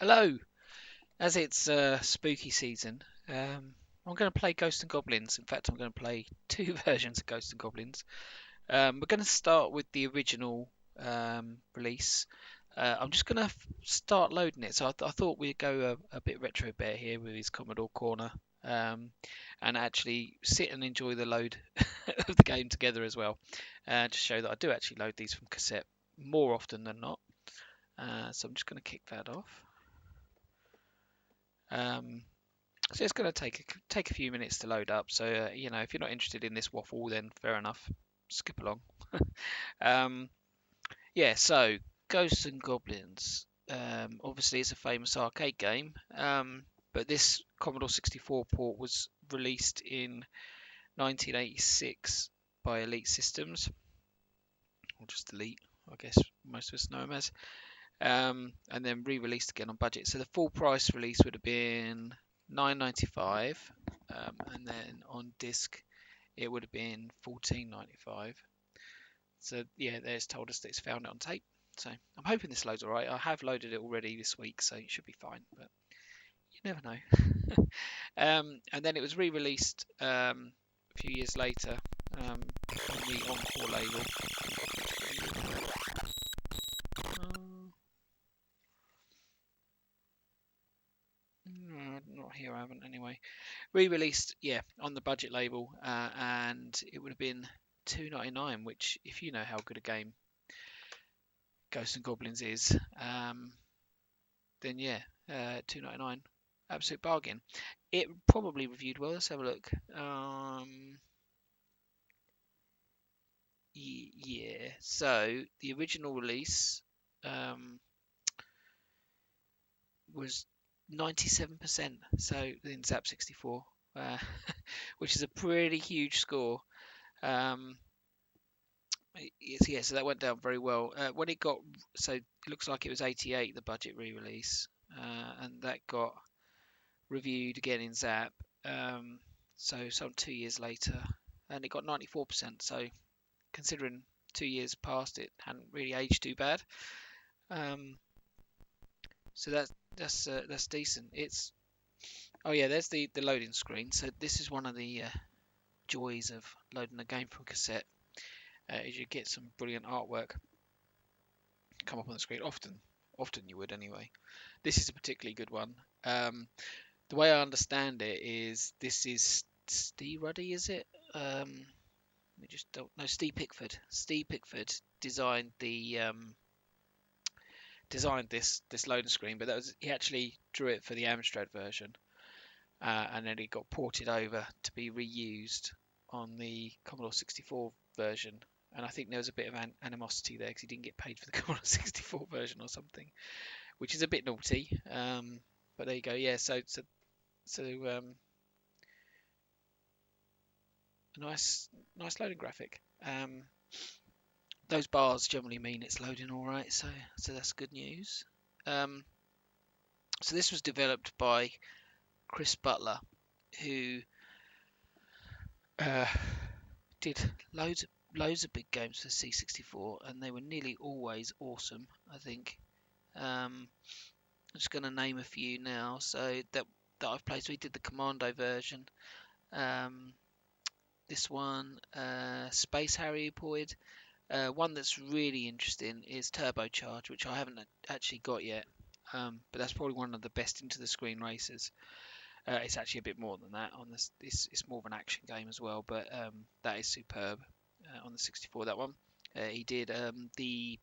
Hello! As it's spooky season, I'm going to play Ghosts and Goblins. In fact, I'm going to play two versions of Ghosts and Goblins. We're going to start with the original release. I'm just going to start loading it. So I thought we'd go a bit retro bear here with his Commodore Corner and actually sit and enjoy the load of the game together as well. To show that I do actually load these from cassette more often than not. So I'm just going to kick that off. Um, so it's going to take a few minutes to load up. So if you're not interested in this waffle, then fair enough, skip along. um, yeah, so Ghosts and Goblins. Obviously, it's a famous arcade game, but this Commodore 64 port was released in 1986 by Elite Systems, or just Elite, I guess most of us know them as. And then re-released again on budget. So the full price release would have been $9.95, and then on disc it would have been $14.95. So yeah, there's told us that it's found it on tape. So I'm hoping this loads alright. I have loaded it already this week, so it should be fine. But you never know. And then it was re-released a few years later on the Encore label. No, not here. I haven't anyway. Re-released, yeah, on the budget label, and it would have been $2.99. Which, if you know how good a game Ghosts and Goblins is, then yeah, $2.99, absolute bargain. It probably reviewed well. Let's have a look. Yeah. So the original release was 97%. So in Zap 64, uh, which is a pretty huge score. Um, yeah, so that went down very well. When it got, so it looks like it was 88, the budget re-release, and that got reviewed again in Zap. So some 2 years later, and it got 94%. So considering 2 years past, it hadn't really aged too bad. Um, so that's decent. It's oh yeah, there's the loading screen. So this is one of the joys of loading a game from cassette. Is you get some brilliant artwork come up on the screen. Often you would anyway. This is a particularly good one. The way I understand it is this is Steve Ruddy, is it? We just don't know. Steve Pickford. Steve Pickford designed this loading screen, but he actually drew it for the Amstrad version, and then it got ported over to be reused on the Commodore 64 version. And I think there was a bit of animosity there because he didn't get paid for the Commodore 64 version or something, which is a bit naughty. But there you go. Yeah. So a nice loading graphic. Those bars generally mean it's loading all right. So that's good news. So this was developed by Chris Butler, who uh, did loads of big games for C64, and they were nearly always awesome. I think. I'm just going to name a few now. So that I've played. So we did the Commando version. Um, this one, Space Harrier. One that's really interesting is Turbocharge, which I haven't actually got yet. But that's probably one of the best into the screen races. It's actually a bit more than that on this. It's more of an action game as well, but that is superb on the 64. That one. He did the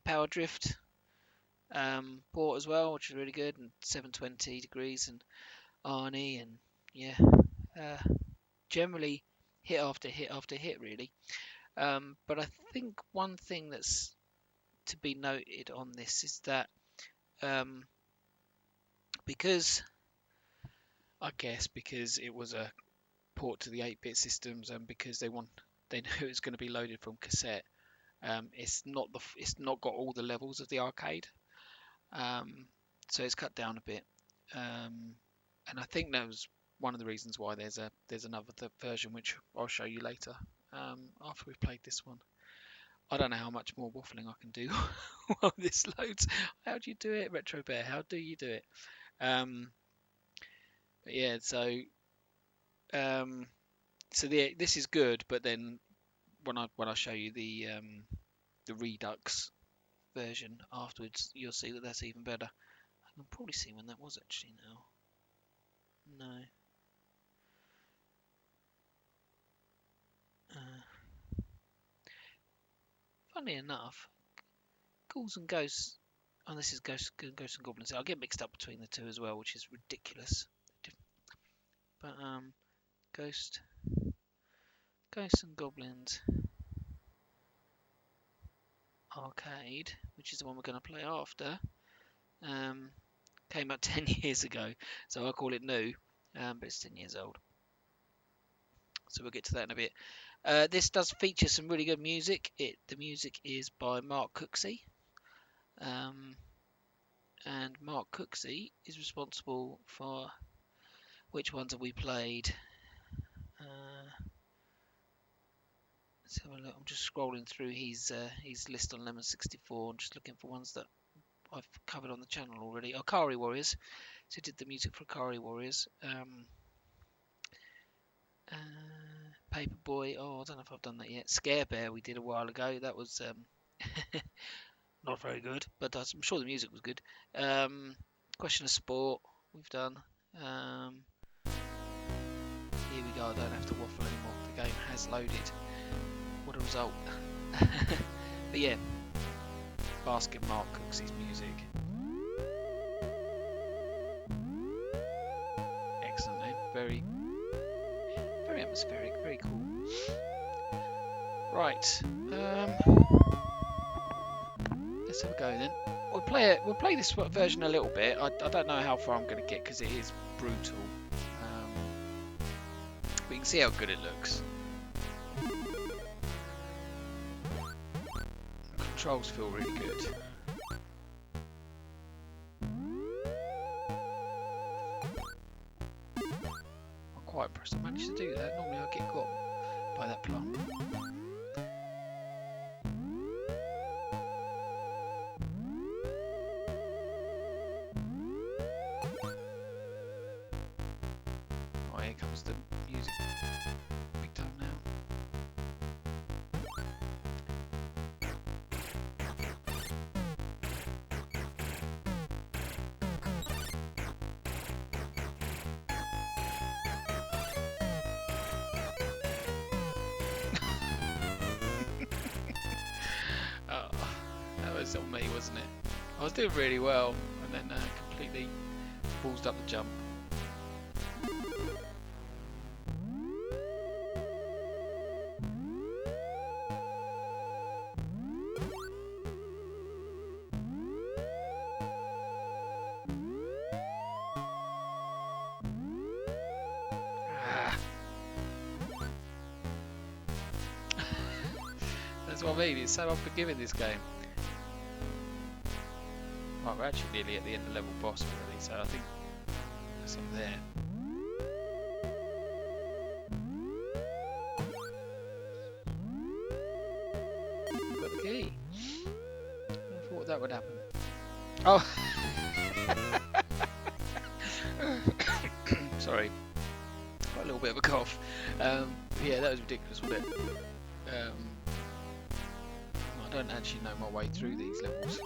Power Drift port as well, which is really good, and 720 degrees and Arnie, and yeah, uh, generally hit after hit after hit, really. But I think one thing that's to be noted on this is that um, because I guess because it was a port to the 8-bit systems and because they knew it was going to be loaded from cassette, it's not got all the levels of the arcade, um, so it's cut down a bit, and I think that was one of the reasons why there's another version which I'll show you later after we've played this one. I don't know how much more waffling I can do while this loads. How do you do it, Retro Bear? How do you do it? But yeah, um, this is good, but then when I show you the Redux version afterwards, you'll see that that's even better. I can probably see when that was actually now. No. Funny enough, Ghouls and Ghosts. Oh, this is Ghosts and Goblins. I get mixed up between the two as well, which is ridiculous. But Ghosts and Goblins Arcade, which is the one we're going to play after, came out 10 years ago, so I call it new, but it's 10 years old. So we'll get to that in a bit. This does feature some really good music. The music is by Mark Cooksey. And Mark Cooksey is responsible for which ones have we played. Let's have a look. I'm just scrolling through his list on Lemon 64 and just looking for ones that I've covered on the channel already. Akari Warriors. So he did the music for Akari Warriors. Paperboy. Oh, I don't know if I've done that yet. Scare Bear we did a while ago. That was not very good, but I'm sure the music was good. Question of Sport we've done. Here we go. I don't have to waffle anymore. The game has loaded. What a result. But yeah, basket Mark Cooksey's music. Excellent, eh? Very atmospheric, very cool. Right, let's have a go then. We'll play this version a little bit. I don't know how far I'm going to get because it is brutal. But you can see how good it looks. The controls feel really good. I'm quite impressed I managed to do that. Normally I get got by that plant. Oh, here comes the music. Big time now. Oh, that was on me, wasn't it? I was doing really well, and then completely ballsed up the jump. That's what I mean, it's so unforgiving, this game. Right, we're actually nearly at the end of level boss already, so I think that's up there. We've got the key. I thought that would happen. Oh! Sorry. Got a little bit of a cough. Yeah, that was ridiculous, wasn't it? I don't actually know my way through these levels.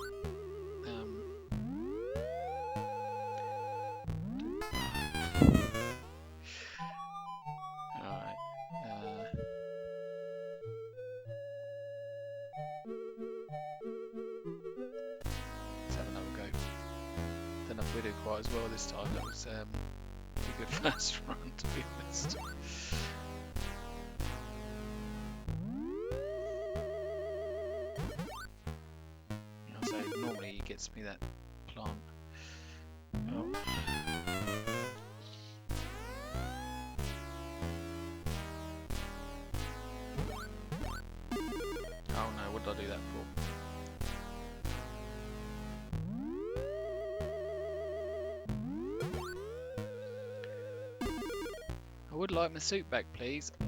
Alright. Let's have another go. Don't know if we do quite as well this time. That was a good first run, to be honest. Normally he gets me that plant. Oh. Oh no, what did I do that for? I would like my suit back, please. I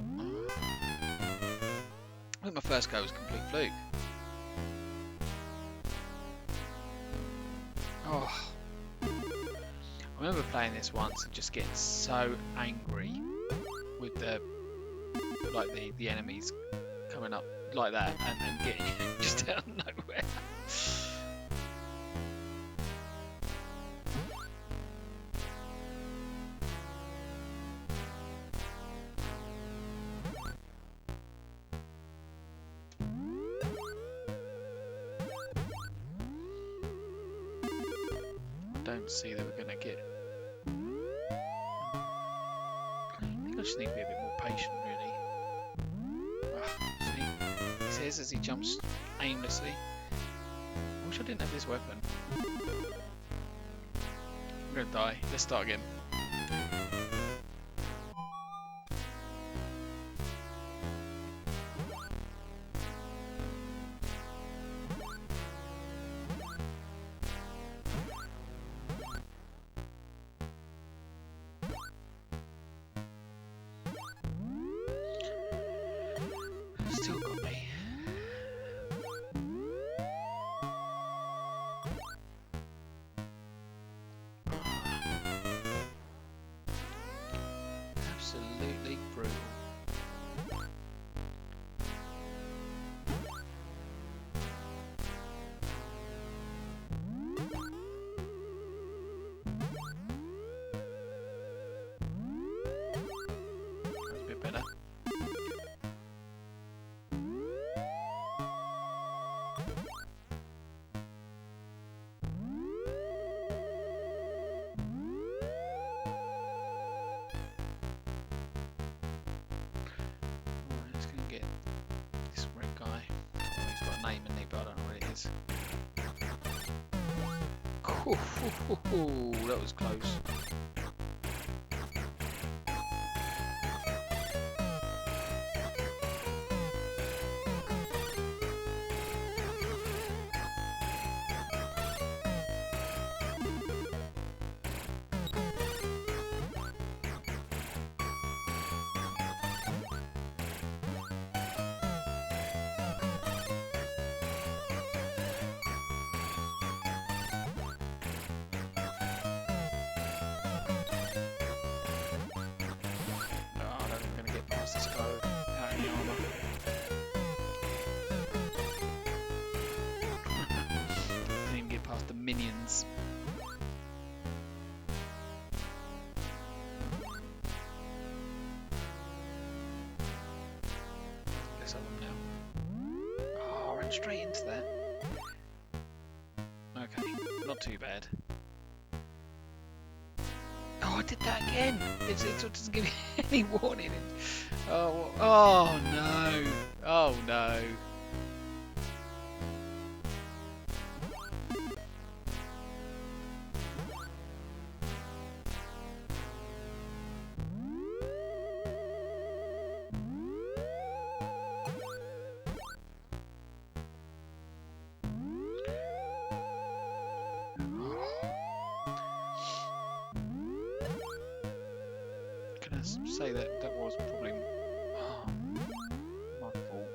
think my first go was a complete fluke. remember playing this once and just getting so angry with the enemies coming up like that and getting just out of nowhere. Don't see that we're going to get. I think I just need to be a bit more patient, really. See, he says as he jumps aimlessly. I wish I didn't have this weapon. I'm going to die. Let's start again. Still got me. Absolutely brutal. That's a bit better. Let's go and get this red guy. Oh, he's got a name in it, but I don't know what it is. Ooh, that was close. Let's go out in the armor. Didn't even get past the minions. Let's have them now. Oh, I ran straight into that. Okay, not too bad. Oh, I did that again! It doesn't give me any warning. Oh no! Oh no! Can I say that was probably my fault?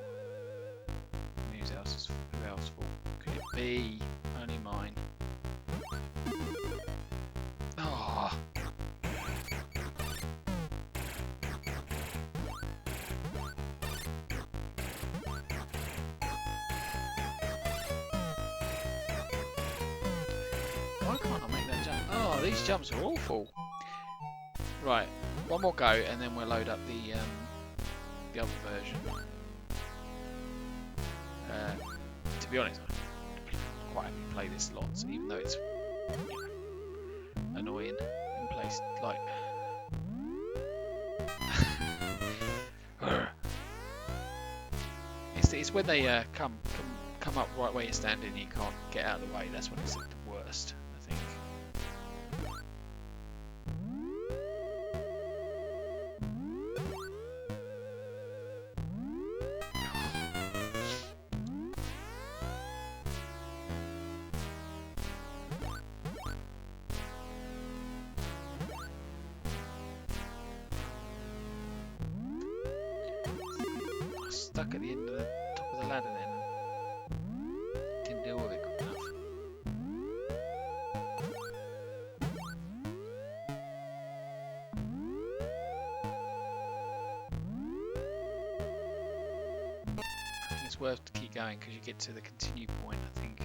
Who else's fault could it be? Only mine. Oh. Why can't I make that jump? Oh, these jumps are awful. Right, one more go, and then we'll load up the other version. To be honest, I'm quite happy to play this lots, even though it's annoying in place. Like, it's when they come up right where you're standing, and you can't get out of the way. That's when it's the worst, I think. Stuck at the end of the top of the ladder then. Didn't deal with it quick enough. worth to keep going because you get to the continue point, I think.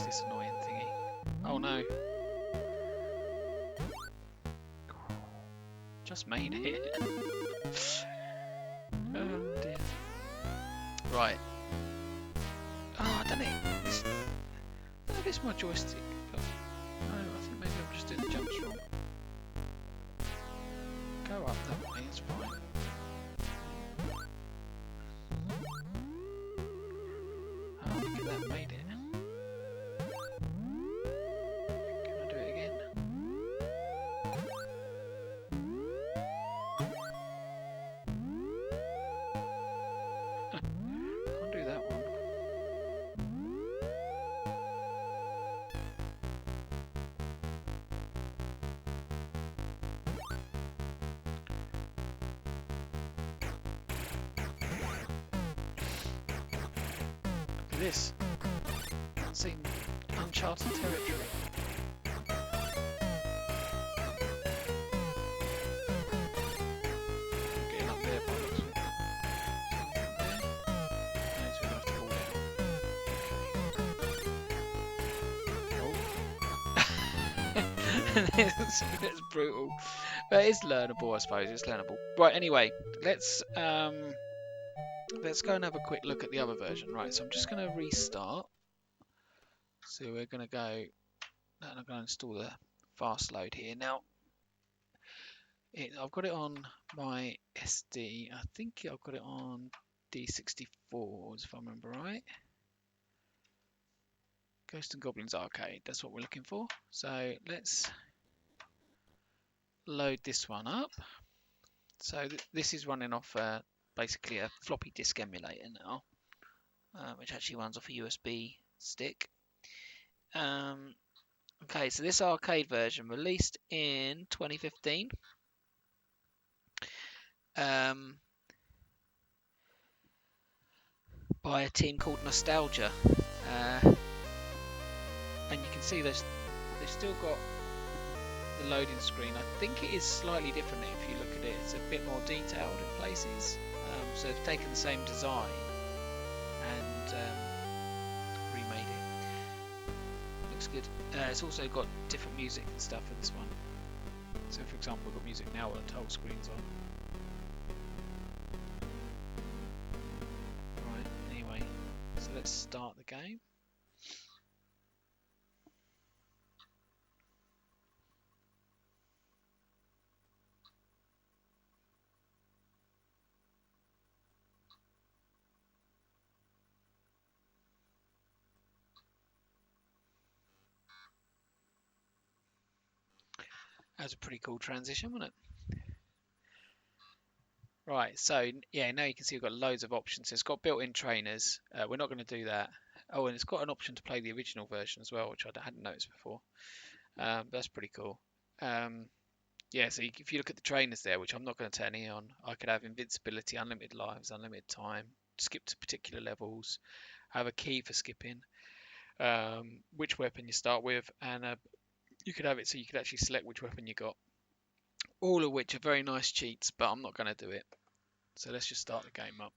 This annoying thingy. Oh no. Just made it. Oh dear. Right. Oh, I don't know. I don't know if it's my joystick. Oh, no, I think maybe I'm just doing the jumps wrong. Go up that way, it's fine. Oh, look at that, made it. This. It's in uncharted territory. Getting up there, by the looks of it. There. No, so we're going to have to fall down. Oh. That's brutal. But it's learnable, I suppose. It's learnable. Right, anyway, let's go and have a quick look at the other version. Right, so I'm just going to restart. So we're going to go, and I'm going to install the fast load here. Now, I've got it on my SD. I think I've got it on D64, if I remember right. Ghosts and Goblins Arcade, that's what we're looking for. So let's load this one up. So this is running off basically a floppy disk emulator now, which actually runs off a USB stick. Okay, so this arcade version released in 2015. By a team called Nostalgia, and you can see they've still got the loading screen. I think it is slightly different if you look at it. It's a bit more detailed in places. So they've taken the same design and remade it. Looks good. It's also got different music and stuff in this one. So for example, we've got music now while the whole screen's on. Right, anyway, so let's start the game. That was a pretty cool transition, wasn't it? Right, so yeah, now you can see we've got loads of options. It's got built-in trainers. We're not going to do that. Oh, and it's got an option to play the original version as well, which I hadn't noticed before. That's pretty cool. Yeah, so if you look at the trainers there, which I'm not going to turn any on, I could have invincibility, unlimited lives, unlimited time, skip to particular levels, have a key for skipping, which weapon you start with, and you could have it so you could actually select which weapon you got. All of which are very nice cheats, but I'm not going to do it. So let's just start the game up.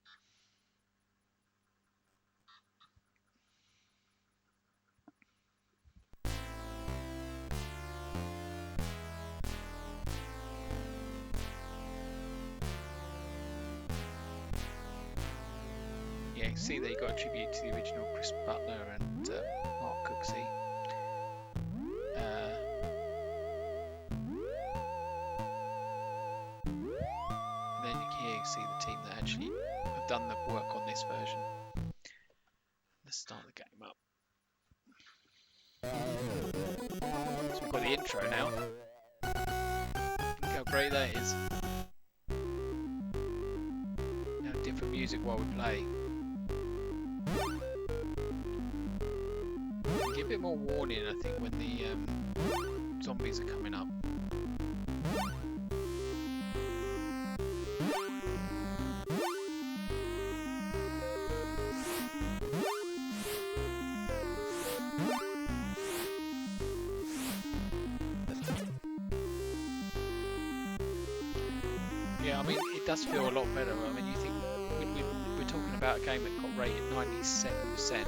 Yeah, you can see that you got a tribute to the original Chris Butler and Mark Cooksey. done the work on this version. Let's start the game up. So we've got the intro now. Look how great that is. Now different music while we play. Give a bit more warning, I think, when the zombies are coming up. Yeah, I mean, it does feel a lot better. I mean, you think we're talking about a game that got rated 97%,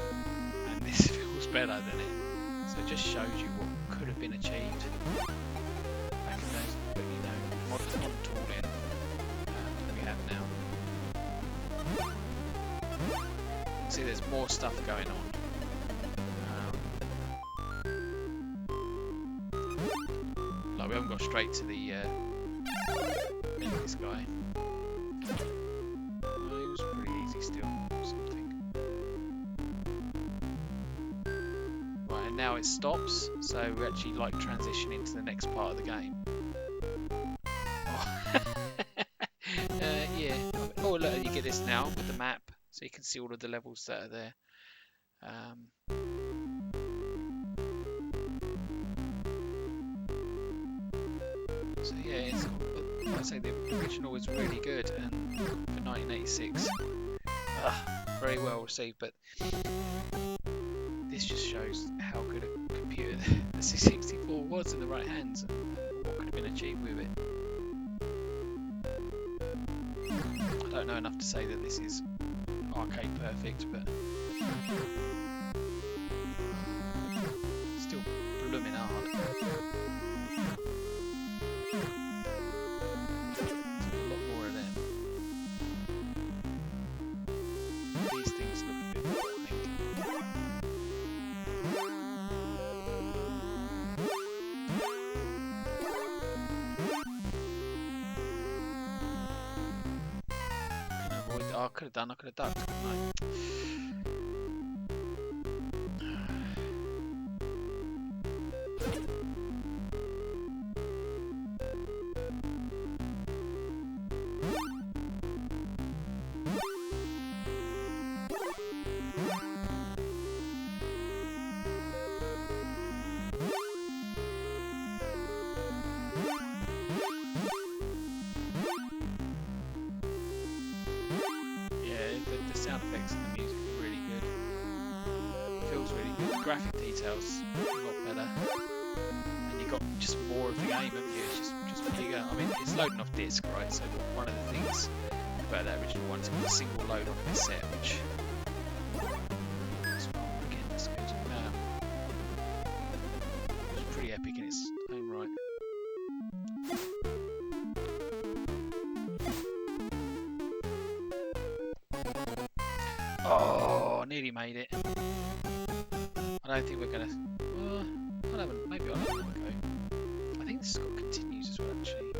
and this feels better than it. So it just shows you what could have been achieved back in those, but you know, modern tooling that we have now. See, there's more stuff going on. Like we haven't got straight to the this guy. Oh, he was pretty easy still. Something. Right, and now it stops, so we actually like transition into the next part of the game. Oh. Yeah. Oh look, you get this now with the map, so you can see all of the levels that are there. So yeah, it's, like I say, the original was really good, and for 1986, very well received. But this just shows how good a computer the C64 was in the right hands, and what could have been achieved with it. I don't know enough to say that this is arcade perfect, but still blooming hard. I could have ducked, couldn't I? Sound effects and the music are really good. Feels really good. The graphic details a lot better. And you got just more of the game, haven't you? It's just bigger. I mean, it's loading off disc, right? So one of the things about that original one is got a single load on cassette, which again, that's good. It's pretty epic in its own right. Oh, nearly made it. I don't think we're gonna. I don't. Maybe I'll have another go. I think this has got continues as well, actually.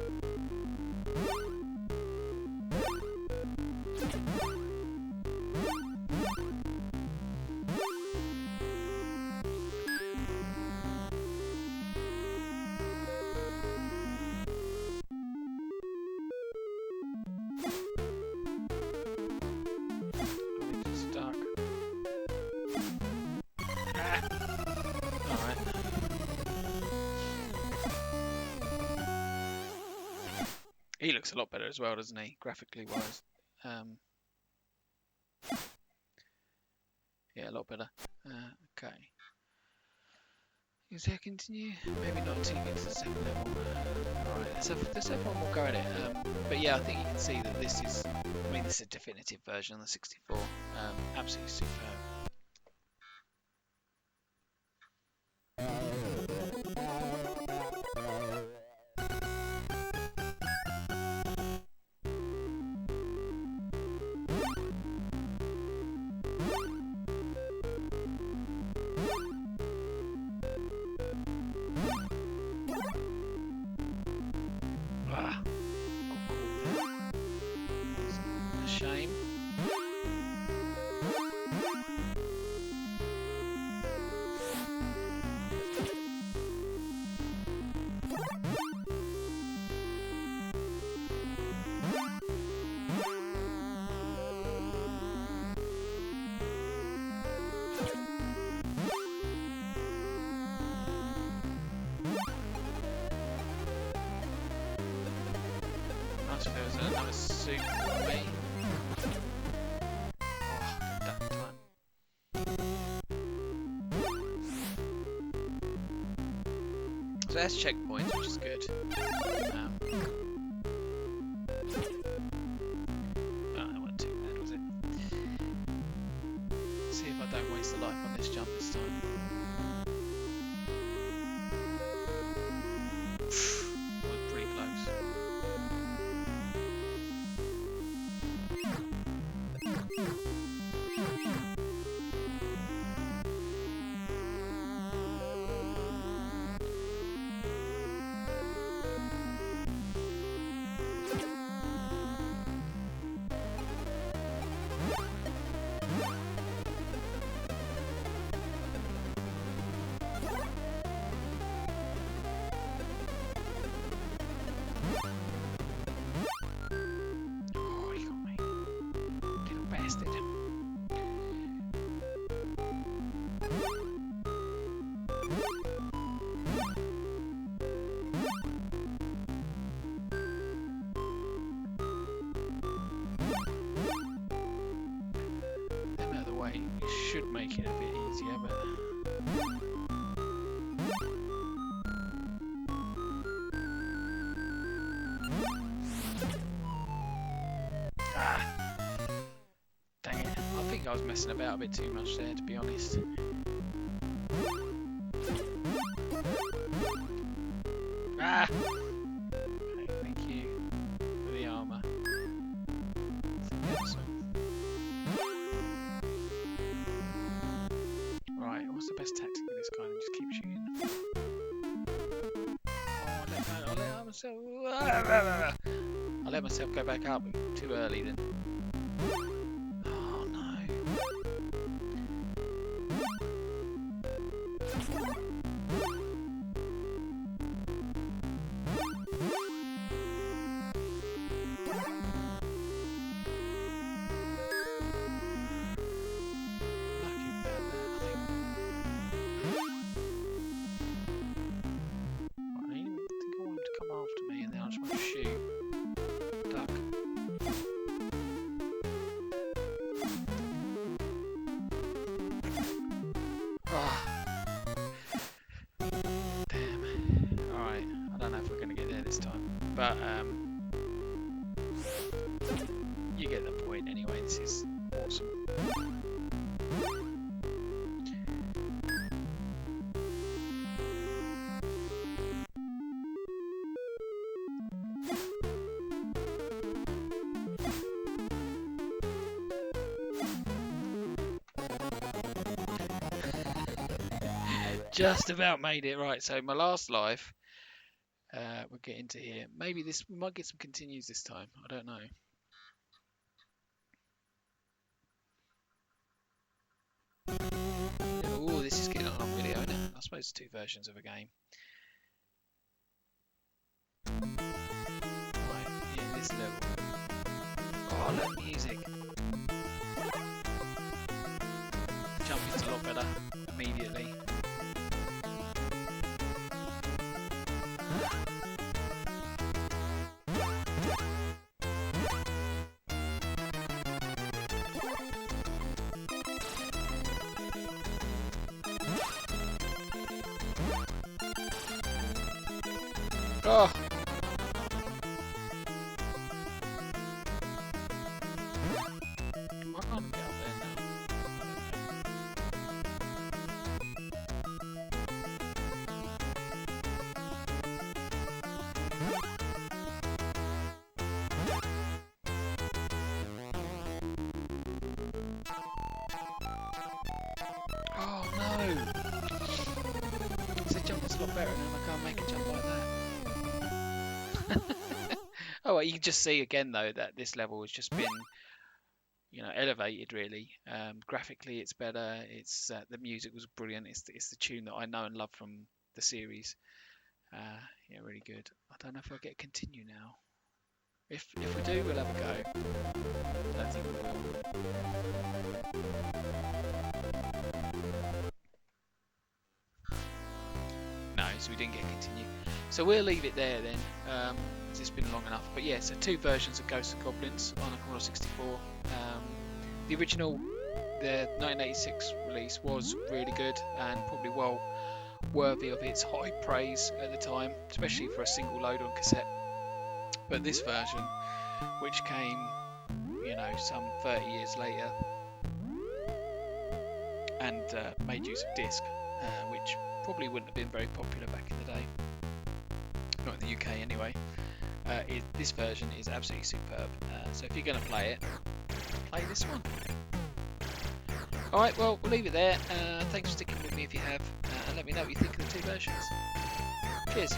He looks a lot better as well, doesn't he? Graphically wise. Yeah, a lot better. Okay. Is there continue? Maybe not until you get to the second level. Alright, let's have one more go at it. But yeah, I think you can see that this is, I mean, this is a definitive version of the 64. Absolutely superb. Shame. suit me. Oh, that time. So that's checkpoints, which is good. Oh, that wasn't too bad, was it? See if I don't waste a life on this jump this time. Was pretty close. Oh, he got me. Little bastard. Another way, it should make it a bit easier, but dang it. I think I was messing about a bit too much there, to be honest. Ah! Okay, thank you for the armour. Right, what's the best tactic with this guy? Just keep shooting. Oh, I let myself go back up too early then. Oh no. Lucky about that, I think. Right, I think I want him to come after me and then I just want to shoot. Duck. Ah. Damn. Alright, I don't know if we're going to get there this time. But, you get the point anyway, this is awesome. Just about made it. Right, so my last life, we'll get into here. Maybe this, we might get some continues this time, I don't know. Oh, this is getting on a long video, isn't it? I suppose it's two versions of a game. Right, yeah, this level. Oh, I love music. Jumping's a lot better immediately. Oh! I can't get up there now. Oh no! So jumping's a lot better and I can't make a jump like that. Oh, well, you can just see again though that this level has just been, you know, elevated really. Graphically, it's better. It's the music was brilliant. It's the tune that I know and love from the series. Yeah, really good. I don't know if I'll get a continue now. If we do, we'll have a go. I don't think we will. No, because we didn't get a continue. So we'll leave it there then, because it's been long enough. But yeah, so 2 versions of Ghosts and Goblins on a Commodore 64. The original, the 1986 release, was really good and probably well worthy of its high praise at the time, especially for a single load on cassette. But this version, which came, you know, some 30 years later, and made use of disc, which probably wouldn't have been very popular back in the day, not in the UK anyway. This version is absolutely superb. So if you're going to play it, play this one. Alright, well, we'll leave it there. Thanks for sticking with me if you have, and let me know what you think of the 2 versions. Cheers.